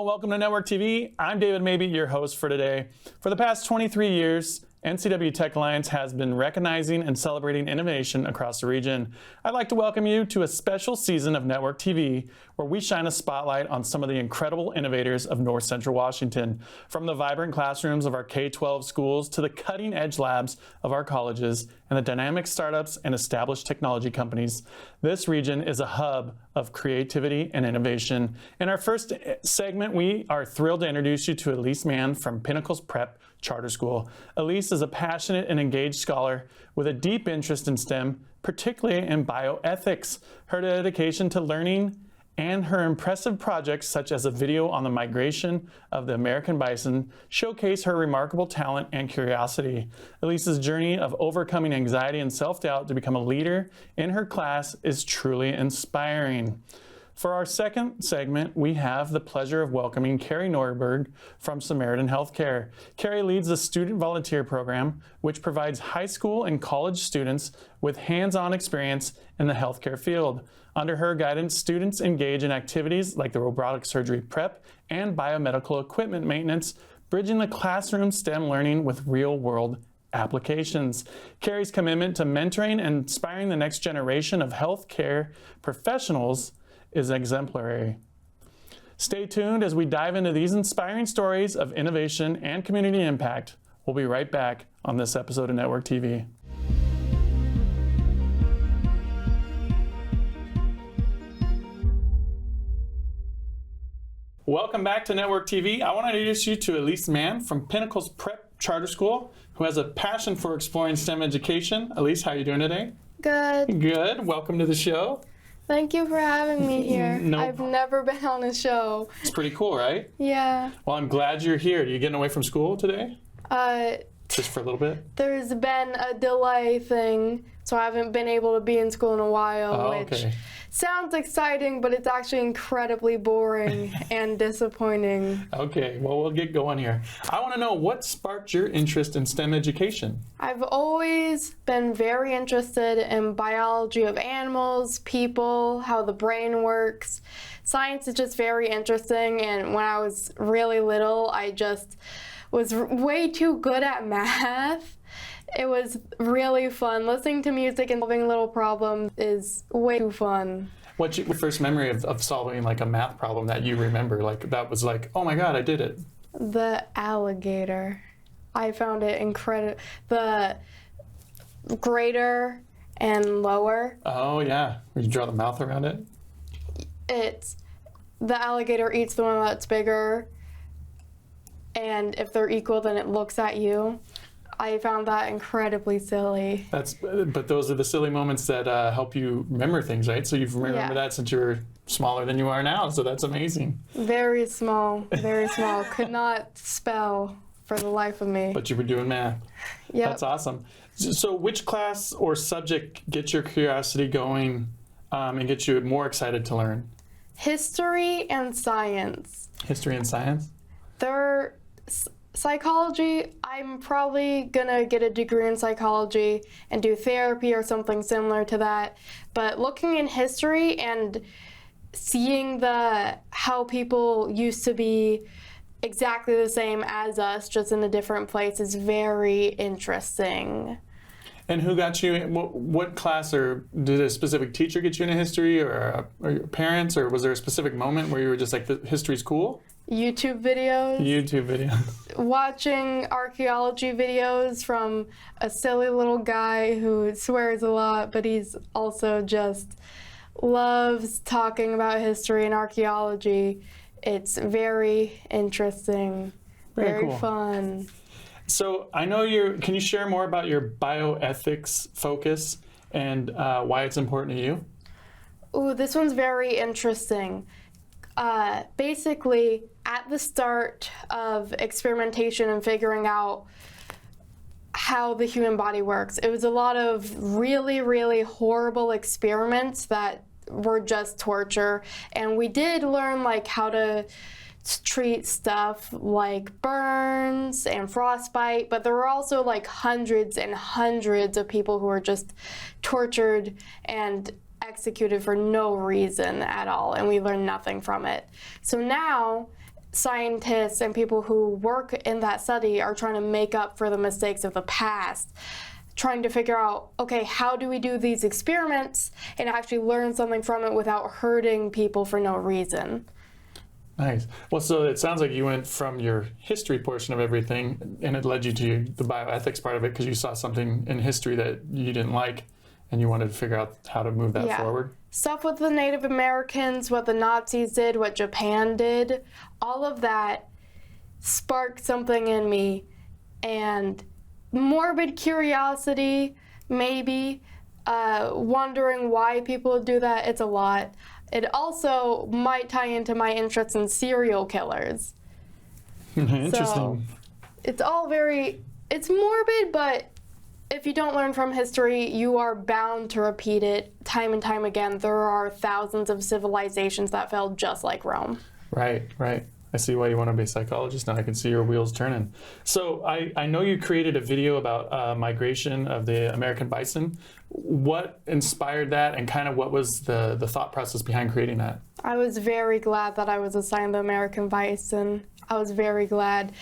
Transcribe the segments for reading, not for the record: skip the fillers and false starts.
and welcome to Network TV. I'm David Mabey, your host for today. For the past 23 years, NCW Tech Alliance has been recognizing and celebrating innovation across the region. I'd like to welcome you to a special season of Network TV where we shine a spotlight on some of the incredible innovators of North Central Washington. From the vibrant classrooms of our K-12 schools to the cutting-edge labs of our colleges and the dynamic startups and established technology companies, this region is a hub of creativity and innovation. In our first segment, we are thrilled to introduce you to Elise Mann from Pinnacles Prep Charter School. Elise is a passionate and engaged scholar with a deep interest in STEM, particularly in bioethics. Her dedication to learning and her impressive projects, such as a video on the migration of the American bison, showcase her remarkable talent and curiosity. Elise's journey of overcoming anxiety and self-doubt to become a leader in her class is truly inspiring. For our second segment, we have the pleasure of welcoming Carrie Nordberg from Samaritan Healthcare. Carrie leads the Student Volunteer Program, which provides high school and college students with hands-on experience in the healthcare field. Under her guidance, students engage in activities like the robotic surgery prep and biomedical equipment maintenance, bridging the classroom STEM learning with real-world applications. Carrie's commitment to mentoring and inspiring the next generation of healthcare professionals is exemplary. Stay tuned as we dive into these inspiring stories of innovation and community impact. We'll be right back on this episode of Network TV. Welcome back to Network TV. I want to introduce you to Elise Mann from Pinnacles Prep Charter School, who has a passion for exploring STEM education. Elise, how are you doing today? Good. Good. Welcome to the show. Thank you for having me here. I've never been on a show. It's pretty cool, right? Yeah. Well, I'm glad you're here. Are you getting away from school today? Just for a little bit? There's been a delay thing, so I haven't been able to be in school in a while, which sounds exciting, but it's actually incredibly boring and disappointing. Okay, well, we'll get going here. I want to know what sparked your interest in STEM education? I've always been very interested in biology of animals, people, how the brain works. Science is just very interesting, and when I was really little, I just was way too good at math. It was really fun. Listening to music and solving little problems is way too fun. What's your first memory of solving like a math problem that you remember? Like that was like, oh my God, I did it. The alligator. I found it incredible. The greater and lower. Oh yeah, you draw the mouth around it? It's, the alligator eats the one that's bigger, and if they're equal, then it looks at you. I found that incredibly silly. But those are the silly moments that help you remember things, right? So you've remembered that since you were smaller than you are now, so that's amazing. Very small, very small. Could not spell for the life of me. But you were doing math. Yeah. That's awesome. So which class or subject gets your curiosity going and gets you more excited to learn? History and science. History and science? Psychology, I'm probably gonna get a degree in psychology and do therapy or something similar to that. But looking in history and seeing how people used to be exactly the same as us, just in a different place, is very interesting. And who got you, what class, or did a specific teacher get you into history, or your parents, or was there a specific moment where you were just like, history's cool? YouTube videos. YouTube videos. Watching archaeology videos from a silly little guy who swears a lot, but he's also just loves talking about history and archaeology. It's very interesting, very cool. fun. So I know can you share more about your bioethics focus and why it's important to you? Ooh, this one's very interesting. Basically, at the start of experimentation and figuring out how the human body works, it was a lot of really, really horrible experiments that were just torture. And we did learn like how to treat stuff like burns and frostbite, but there were also like hundreds and hundreds of people who were just tortured and executed for no reason at all, and we learned nothing from it. So now scientists and people who work in that study are trying to make up for the mistakes of the past, trying to figure out, okay, how do we do these experiments and actually learn something from it without hurting people for no reason. Nice. Well, so it sounds like you went from your history portion of everything and it led you to the bioethics part of it because you saw something in history that you didn't like and you wanted to figure out how to move that forward. Stuff with the Native Americans, what the Nazis did, what Japan did, all of that sparked something in me, and morbid curiosity, maybe, wondering why people do that, it's a lot. It also might tie into my interest in serial killers. Interesting. So it's all it's morbid, but if you don't learn from history, you are bound to repeat it time and time again. There are thousands of civilizations that fell just like Rome. Right, right. I see why you want to be a psychologist now. I can see your wheels turning. So I know you created a video about migration of the American bison. What inspired that and kind of what was the thought process behind creating that? I was very glad that I was assigned the American bison. I was very glad.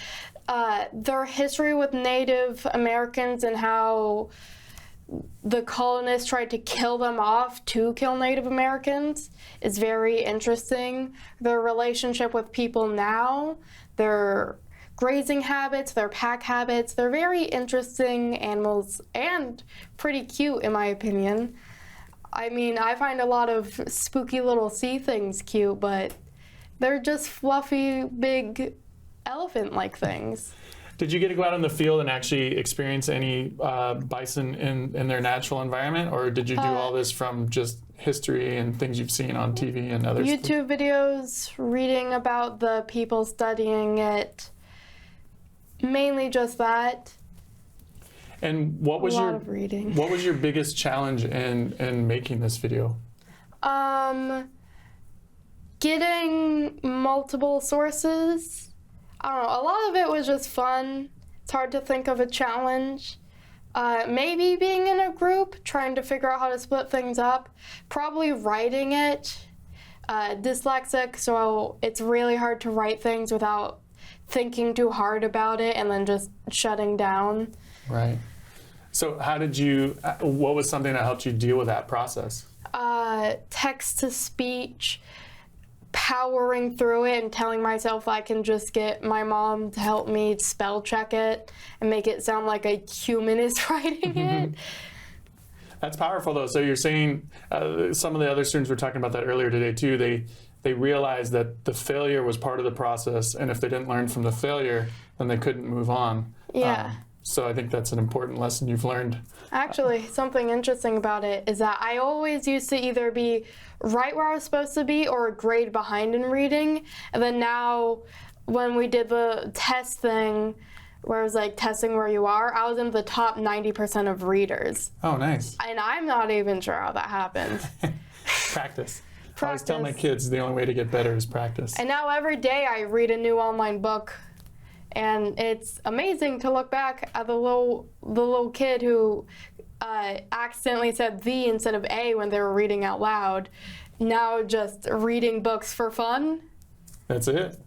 Their history with Native Americans and how the colonists tried to kill them off to kill Native Americans is very interesting. Their relationship with people now, their grazing habits, their pack habits, they're very interesting animals and pretty cute in my opinion. I mean, I find a lot of spooky little sea things cute, but they're just fluffy, big elephant-like things. Did you get to go out in the field and actually experience any bison in their natural environment, or did you do all this from just history and things you've seen on TV and others? YouTube videos, reading about the people studying it, mainly just that. And what was what was your biggest challenge in making this video? Getting multiple sources. I don't know, a lot of it was just fun. It's hard to think of a challenge. Maybe being in a group, trying to figure out how to split things up. Probably writing it. Dyslexic, so it's really hard to write things without thinking too hard about it and then just shutting down. Right. So how did you, what was something that helped you deal with that process? Text to speech. Powering through it and telling myself I can just get my mom to help me spell check it and make it sound like a human is writing it. That's powerful though. So you're saying some of the other students were talking about that earlier today too. They realized that the failure was part of the process, and if they didn't learn from the failure, then they couldn't move on. Yeah. So I think that's an important lesson you've learned. Actually, something interesting about it is that I always used to either be right where I was supposed to be or a grade behind in reading. And then now, when we did the test thing, where it was like testing where you are, I was in the top 90% of readers. Oh, nice. And I'm not even sure how that happened. Practice. I always tell my kids the only way to get better is practice. And now every day I read a new online book. And it's amazing to look back at the little kid who accidentally said the instead of a when they were reading out loud. Now just reading books for fun. That's it.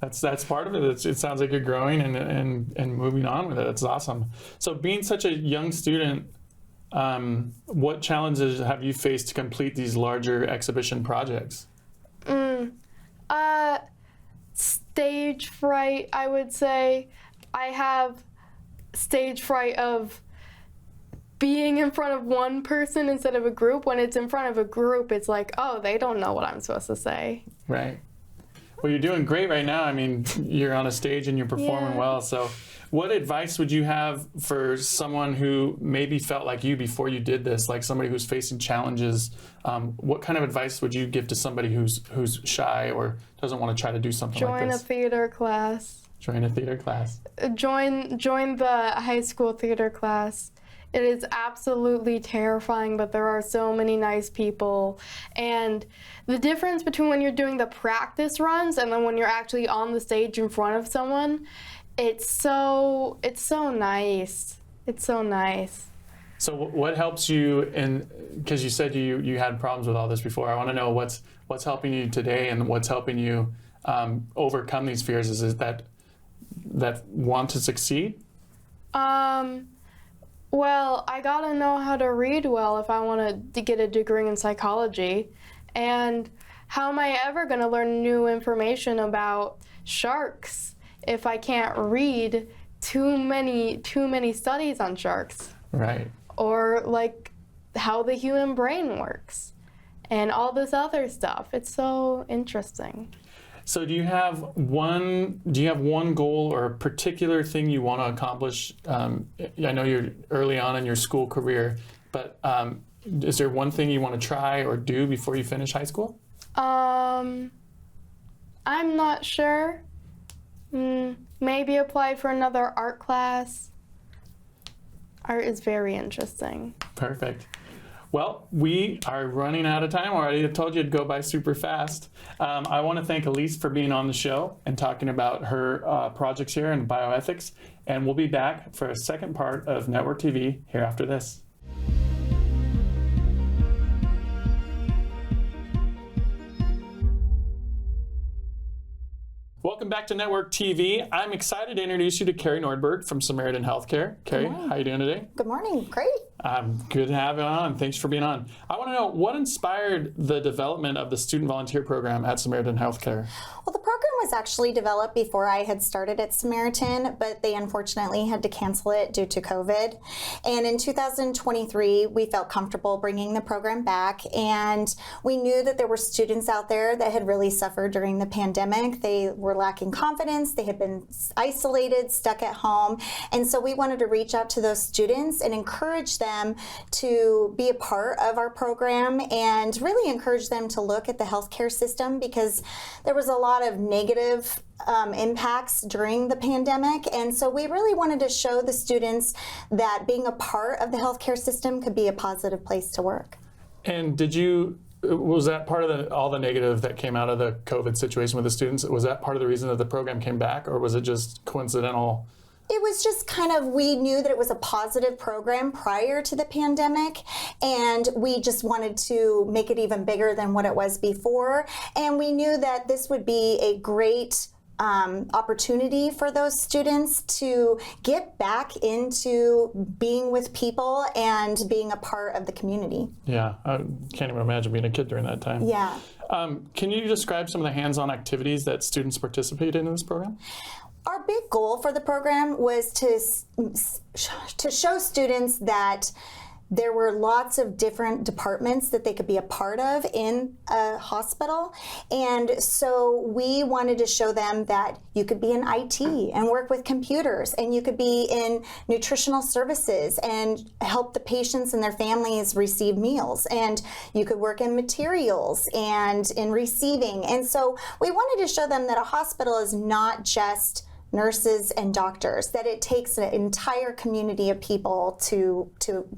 That's part of it. It sounds like you're growing and moving on with it. That's awesome. So being such a young student, what challenges have you faced to complete these larger exhibition projects? Stage fright, I would say. I have stage fright of being in front of one person instead of a group. When it's in front of a group, it's like, oh, they don't know what I'm supposed to say. Right. Well, you're doing great right now. I mean, you're on a stage and you're performing well. So what advice would you have for someone who maybe felt like you before you did this, like somebody who's facing challenges? What kind of advice would you give to somebody who's shy or doesn't want to try to do something like this? Join a theater class. Join a theater class. Join the high school theater class. It is absolutely terrifying, but there are so many nice people. And the difference between when you're doing the practice runs and then when you're actually on the stage in front of someone, it's so nice. It's so nice. So what helps you because you said you had problems with all this before. I want to know what's helping you today and what's helping you overcome these fears? Is it that want to succeed? Well, I gotta know how to read well if I want to get a degree in psychology. And how am I ever gonna learn new information about sharks if I can't read too many studies on sharks? Right. Or like how the human brain works and all this other stuff. It's so interesting. So do you have one goal or a particular thing you want to accomplish? I know you're early on in your school career, but is there one thing you want to try or do before you finish high school? I'm not sure. Maybe apply for another art class. Art is very interesting. Perfect. Well, we are running out of time already. I told you it'd go by super fast. I want to thank Elise for being on the show and talking about her projects here in bioethics. And we'll be back for a second part of Network TV here after this. Welcome back to Network TV. I'm excited to introduce you to Carrie Nordberg from Samaritan Healthcare. Carrie, how are you doing today? Good morning. Great. Good to have you on. Thanks for being on. I want to know what inspired the development of the student volunteer program at Samaritan Healthcare. Well, the program was actually developed before I had started at Samaritan, but they unfortunately had to cancel it due to COVID. And in 2023, we felt comfortable bringing the program back, and we knew that there were students out there that had really suffered during the pandemic. They were lacking confidence. They had been isolated, stuck at home. And so we wanted to reach out to those students and encourage them to be a part of our program and really encourage them to look at the healthcare system, because there was a lot of negative impacts during the pandemic. And so we really wanted to show the students that being a part of the healthcare system could be a positive place to work. And was that part of all the negative that came out of the COVID situation with the students? Was that part of the reason that the program came back, or was it just coincidental? It was just kind of, we knew that it was a positive program prior to the pandemic, and we just wanted to make it even bigger than what it was before. And we knew that this would be a great opportunity for those students to get back into being with people and being a part of the community. Yeah, I can't even imagine being a kid during that time. Yeah. Can you describe some of the hands-on activities that students participate in this program? Our big goal for the program was to show students that there were lots of different departments that they could be a part of in a hospital. And so we wanted to show them that you could be in IT and work with computers, and you could be in nutritional services and help the patients and their families receive meals. And you could work in materials and in receiving. And so we wanted to show them that a hospital is not just nurses and doctors, that it takes an entire community of people to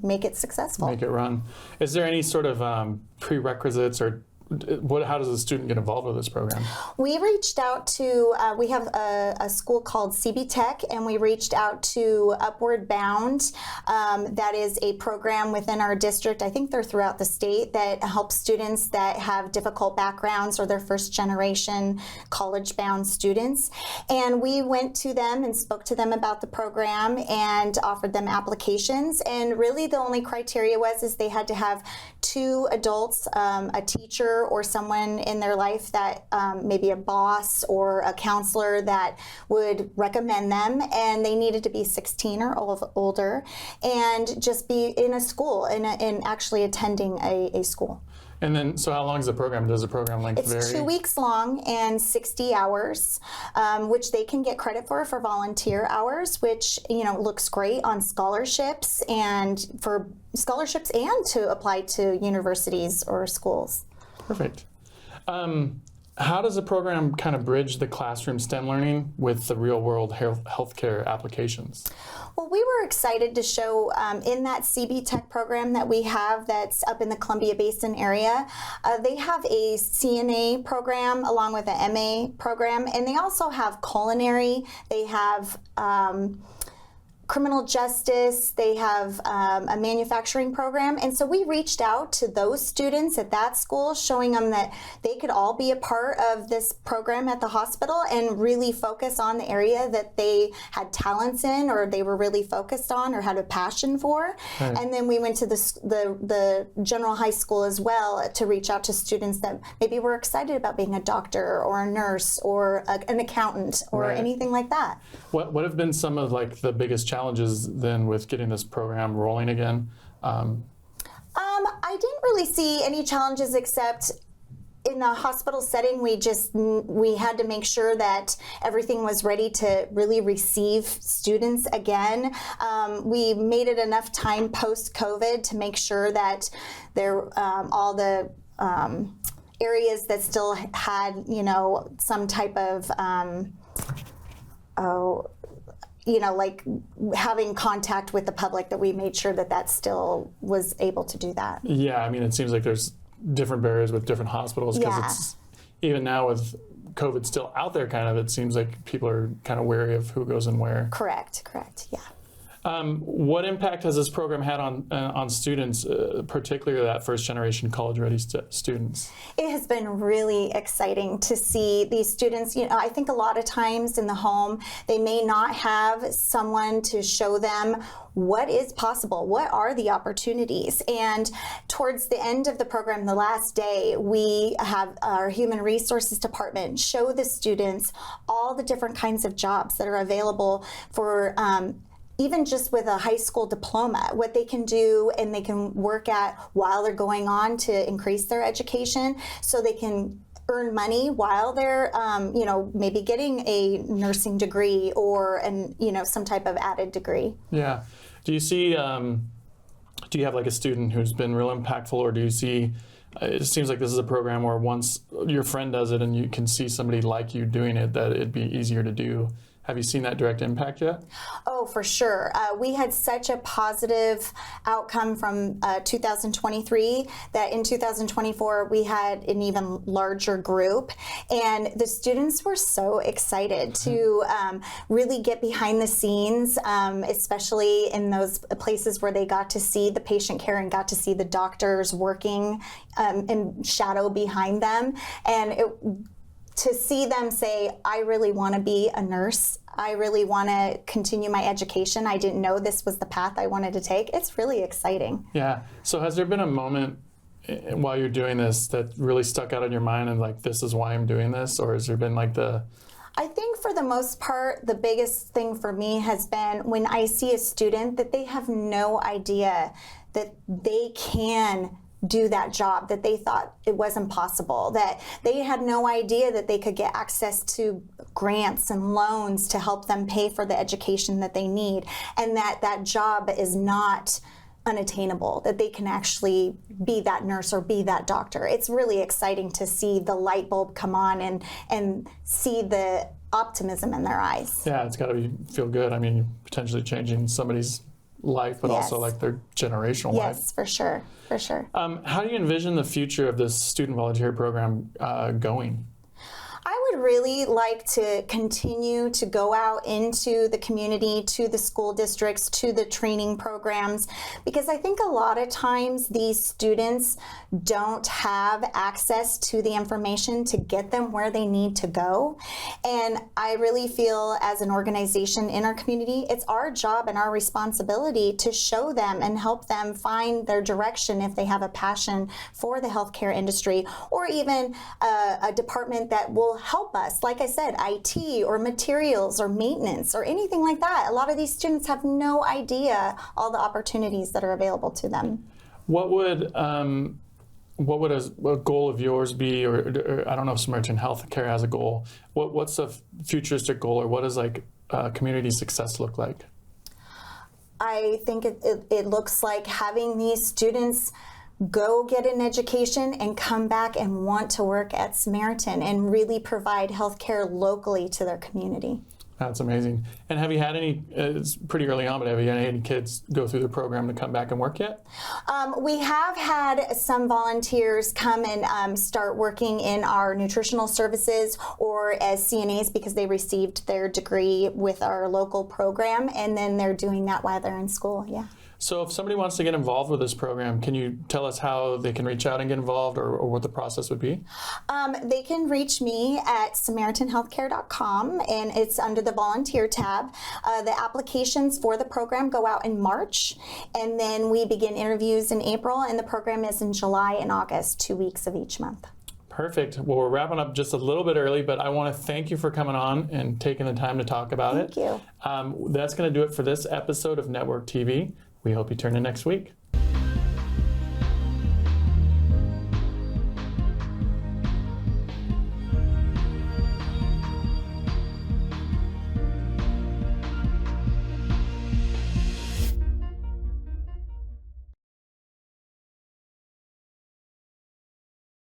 make it successful. Make it run. Is there any sort of prerequisites, or how does a student get involved with this program? We reached out to, we have a school called CB Tech, and we reached out to Upward Bound. That is a program within our district. I think they're throughout the state, that helps students that have difficult backgrounds or their first generation college bound students. And we went to them and spoke to them about the program and offered them applications. And really the only criteria is they had to have 2 adults, a teacher or someone in their life that maybe a boss or a counselor that would recommend them, and they needed to be 16 or older and just be in a school, in actually attending a school. And then, so how long is the program? Does the program length vary? It's 2 weeks long and 60 hours, which they can get credit for volunteer hours, which, looks great on scholarships and to apply to universities or schools. Perfect. How does the program kind of bridge the classroom STEM learning with the real-world healthcare applications? Well, we were excited to show in that CB Tech program that we have that's up in the Columbia Basin area, they have a CNA program along with an MA program, and they also have culinary. They have criminal justice, they have a manufacturing program. And so we reached out to those students at that school, showing them that they could all be a part of this program at the hospital and really focus on the area that they had talents in, or they were really focused on, or had a passion for. Right. And then we went to the general high school as well to reach out to students that maybe were excited about being a doctor or a nurse or an accountant or Right. anything like that. What have been some of like the biggest challenges then with getting this program rolling again? I didn't really see any challenges, except in the hospital setting, we had to make sure that everything was ready to really receive students again. We made it enough time post-COVID to make sure that all the areas that still had, some type of, like having contact with the public, that we made sure that still was able to do that. Yeah, I mean, it seems like there's different barriers with different hospitals, because it's even now with COVID still out there, kind of, it seems like people are kind of wary of who goes in where. Correct, yeah. What impact has this program had on students, particularly that first generation college-ready students? It has been really exciting to see these students. I think a lot of times in the home, they may not have someone to show them what is possible, what are the opportunities. And towards the end of the program, the last day, we have our human resources department show the students all the different kinds of jobs that are available for even just with a high school diploma, what they can do and they can work at while they're going on to increase their education, so they can earn money while they're, maybe getting a nursing degree or some type of added degree. Yeah. Do you see, do you have like a student who's been real impactful, or do you see, it seems like this is a program where once your friend does it and you can see somebody like you doing it, that it'd be easier to do. Have you seen that direct impact yet? Oh, for sure. We had such a positive outcome from 2023 that in 2024 we had an even larger group, and the students were so excited to really get behind the scenes, especially in those places where they got to see the patient care and got to see the doctors working and shadow behind them. And to see them say, I really want to be a nurse, I really want to continue my education, I didn't know this was the path I wanted to take, it's really exciting. Yeah. So has there been a moment while you're doing this that really stuck out in your mind and like, this is why I'm doing this? Or has there been like I think for the most part, the biggest thing for me has been when I see a student that they have no idea that they can do that job, that they thought it wasn't possible, that they had no idea that they could get access to grants and loans to help them pay for the education that they need, and that job is not unattainable, that they can actually be that nurse or be that doctor. It's really exciting to see the light bulb come on and see the optimism in their eyes. Yeah, it's got to feel good. I mean, you're potentially changing somebody's life, but Yes. also like their generational life. Yes, for sure, for sure. How do you envision the future of this student volunteer program going? I would really like to continue to go out into the community, to the school districts, to the training programs, because I think a lot of times these students don't have access to the information to get them where they need to go. And I really feel as an organization in our community, it's our job and our responsibility to show them and help them find their direction if they have a passion for the healthcare industry, or even a department that will help us. Like I said, IT or materials or maintenance or anything like that. A lot of these students have no idea all the opportunities that are available to them. What would a goal of yours be, or I don't know if Samaritan Healthcare has a goal. What's a futuristic goal, or what does like community success look like? I think it looks like having these students go get an education and come back and want to work at Samaritan and really provide healthcare locally to their community. That's amazing. And have you had any, it's pretty early on, but have you had any kids go through the program to come back and work yet? We have had some volunteers come and start working in our nutritional services or as CNAs because they received their degree with our local program, and then they're doing that while they're in school, yeah. So if somebody wants to get involved with this program, can you tell us how they can reach out and get involved, or what the process would be? They can reach me at SamaritanHealthcare.com, and it's under the volunteer tab. The applications for the program go out in March, and then we begin interviews in April, and the program is in July and August, 2 weeks of each month. Perfect. Well, we're wrapping up just a little bit early, but I want to thank you for coming on and taking the time to talk about it. Thank you. That's going to do it for this episode of Network TV. We hope you tune in next week.